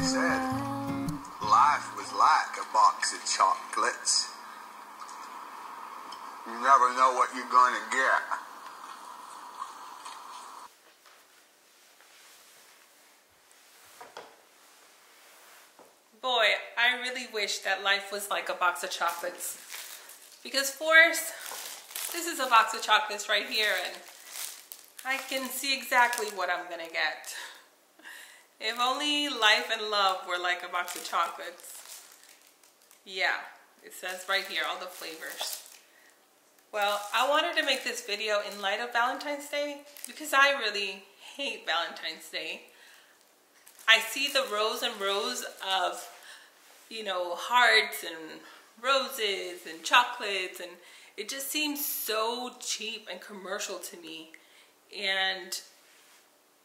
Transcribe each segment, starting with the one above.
said, life was like a box of chocolates. You never know what you're gonna get. Boy, I really wish that life was like a box of chocolates. Because Forrest, this is a box of chocolates right here, and I can see exactly what I'm gonna get. If only life and love were like a box of chocolates. Yeah, it says right here, all the flavors. Well, I wanted to make this video in light of Valentine's Day because I really hate Valentine's Day. I see the rows and rows of, you know, hearts and roses and chocolates, and it just seems so cheap and commercial to me. And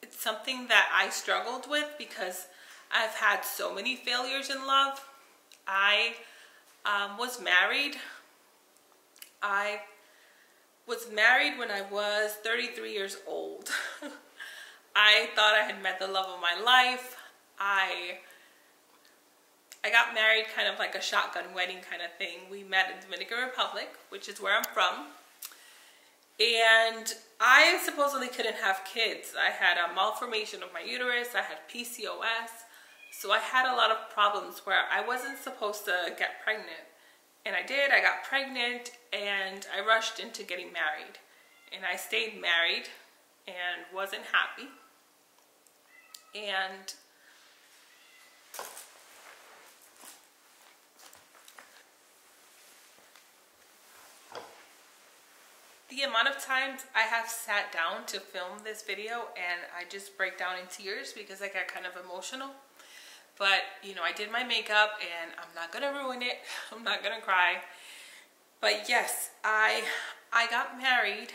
it's something that I struggled with because I've had so many failures in love. I was married. I was married when I was 33 years old. I thought I had met the love of my life. I got married kind of like a shotgun wedding kind of thing. We met in Dominican Republic, which is where I'm from. And I supposedly couldn't have kids. I had a malformation of my uterus. I had PCOS. So I had a lot of problems where I wasn't supposed to get pregnant. And I did. I got pregnant and I rushed into getting married. And I stayed married and wasn't happy. And the amount of times I have sat down to film this video and I just break down in tears because I get kind of emotional. But, you know, I did my makeup and I'm not gonna ruin it. I'm not gonna cry. But yes, I got married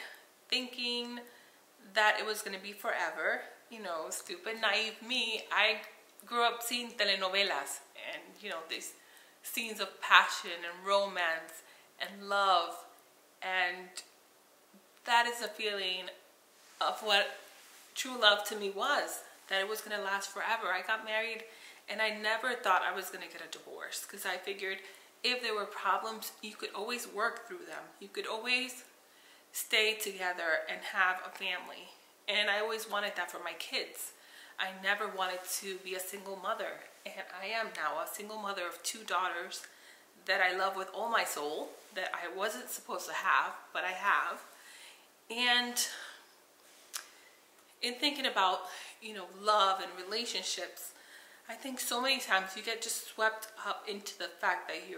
thinking that it was gonna be forever. You know, stupid, naive me. I grew up seeing telenovelas and, you know, these scenes of passion and romance and love, and that is a feeling of what true love to me was, that it was going to last forever. I got married and I never thought I was going to get a divorce because I figured if there were problems, you could always work through them. You could always stay together and have a family. And I always wanted that for my kids. I never wanted to be a single mother. And I am now a single mother of 2 daughters that I love with all my soul, that I wasn't supposed to have, but I have. And in thinking about, you know, love and relationships, I think so many times you get just swept up into the fact that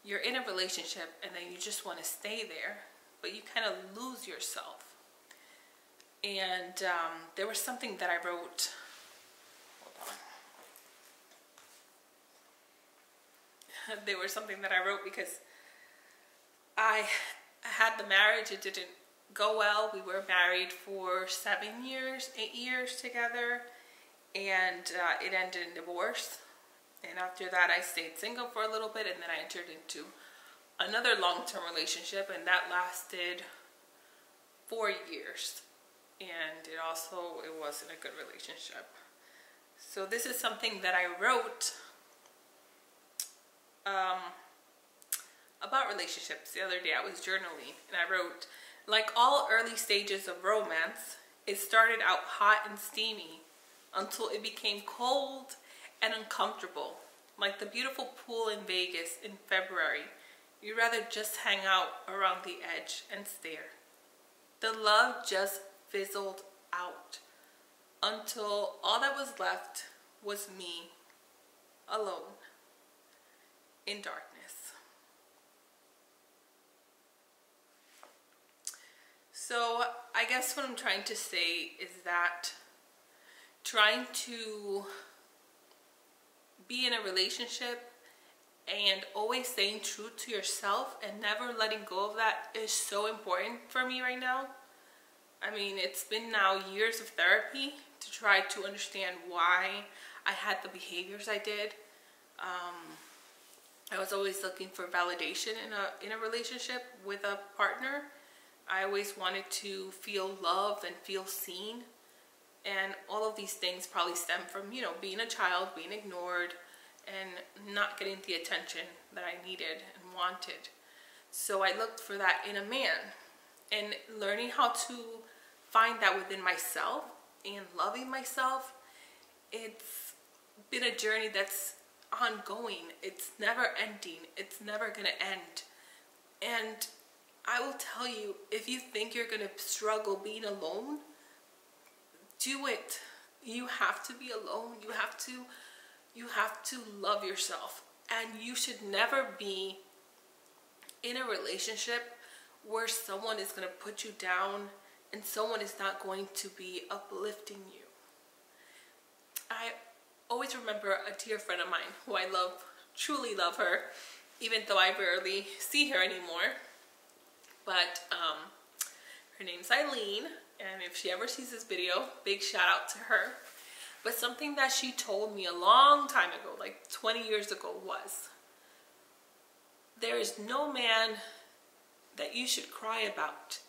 you're in a relationship and then you just want to stay there, but you kind of lose yourself. And there was something that I wrote. Hold on. There was something that I wrote because I had the marriage. It didn't go well. We were married for 7 years, 8 years together, and it ended in divorce. And after that, I stayed single for a little bit, and then I entered into another long-term relationship, and that lasted 4 years. And it wasn't a good relationship. So this is something that I wrote about relationships the other day. I was journaling and I wrote, like all early stages of romance, it started out hot and steamy until it became cold and uncomfortable. Like the beautiful pool in Vegas in February, you'd rather just hang out around the edge and stare. The love just fizzled out until all that was left was me, alone, in darkness. So I guess what I'm trying to say is that trying to be in a relationship and always staying true to yourself and never letting go of that is so important for me right now. I mean, it's been now years of therapy to try to understand why I had the behaviors I did. I was always looking for validation in a relationship with a partner. I always wanted to feel loved and feel seen. And all of these things probably stem from, you know, being a child, being ignored, and not getting the attention that I needed and wanted. So I looked for that in a man, and learning how to find that within myself and loving myself. It's been a journey that's ongoing. It's never ending. It's never gonna end. And I will tell you, if you think you're gonna struggle being alone, do it. You have to be alone. You have to love yourself. And you should never be in a relationship where someone is going to put you down and someone is not going to be uplifting you. I always remember a dear friend of mine who I love, truly love her, even though I rarely see her anymore. But her name's Eileen, and if she ever sees this video, big shout out to her. But something that she told me a long time ago, like 20 years ago, was, there is no man that you should cry about.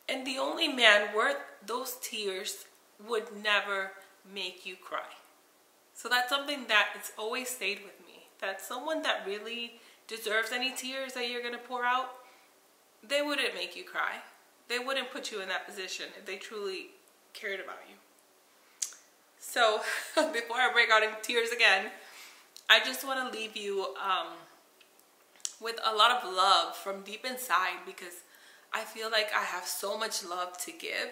And the only man worth those tears would never make you cry. So that's something that has always stayed with me. That someone that really deserves any tears that you're going to pour out, they wouldn't make you cry. They wouldn't put you in that position if they truly cared about you. So before I break out in tears again, I just want to leave you with a lot of love from deep inside, because I feel like I have so much love to give,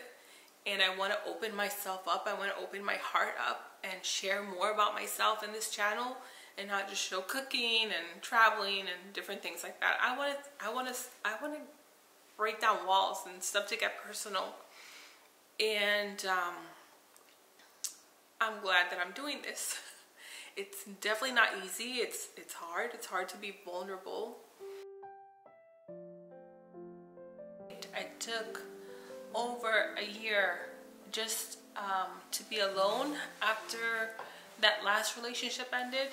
and I want to open myself up. I want to open my heart up and share more about myself in this channel, and not just show cooking and traveling and different things like that. I want to break down walls and stuff to get personal. And I'm glad that I'm doing this. It's definitely not easy. It's hard. It's hard to be vulnerable. I took over a year just to be alone after that last relationship ended.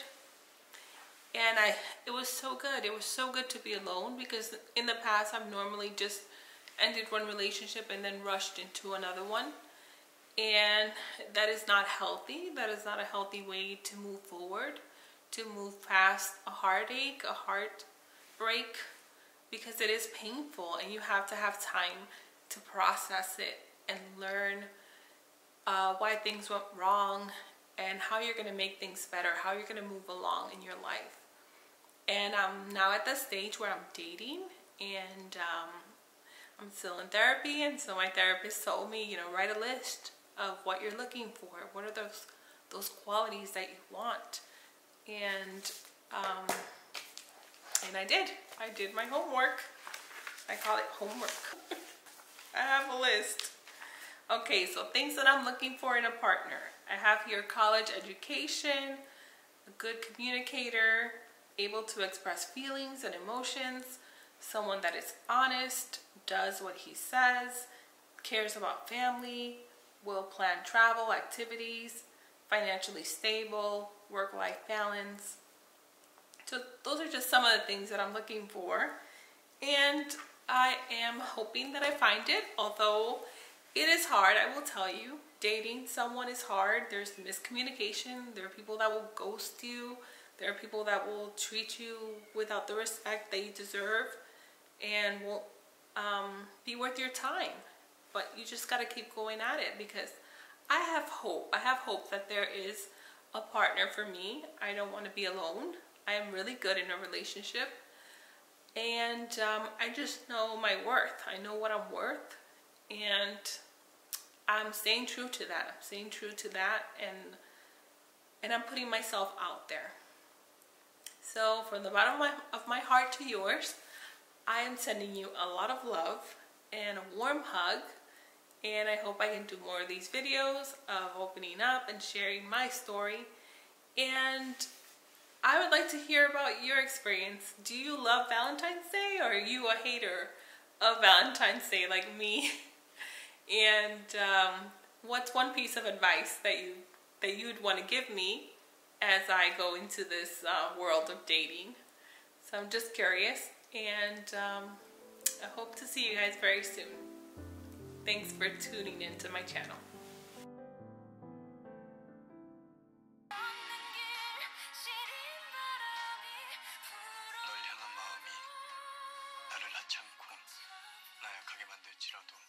And it was so good. It was so good to be alone, because in the past I've normally just ended one relationship and then rushed into another one. And that is not healthy. That is not a healthy way to move forward, to move past a heartache, a heartbreak, because it is painful, and you have to have time to process it and learn why things went wrong and how you're going to make things better, how you're going to move along in your life. And I'm now at the stage where I'm dating, and I'm still in therapy, and so my therapist told me, you know, write a list of what you're looking for. What are those qualities that you want? And I did my homework. I call it homework. I have a list. Okay, so things that I'm looking for in a partner. I have here college education, a good communicator, able to express feelings and emotions, someone that is honest, does what he says, cares about family, will plan travel, activities, financially stable, work-life balance. So those are just some of the things that I'm looking for. And I am hoping that I find it, although it is hard, I will tell you. Dating someone is hard. There's miscommunication. There are people that will ghost you. There are people that will treat you without the respect that you deserve and won't be worth your time. But you just got to keep going at it, because I have hope. I have hope that there is a partner for me. I don't want to be alone. I am really good in a relationship. And I just know my worth. I know what I'm worth. And I'm staying true to that. I'm staying true to that. And I'm putting myself out there. So from the bottom of my heart to yours, I am sending you a lot of love and a warm hug. And I hope I can do more of these videos of opening up and sharing my story. And I would like to hear about your experience. Do you love Valentine's Day, or are you a hater of Valentine's Day like me? And what's one piece of advice that you'd want to give me as I go into this world of dating? So I'm just curious, and I hope to see you guys very soon. Thanks for tuning into my channel. ちらと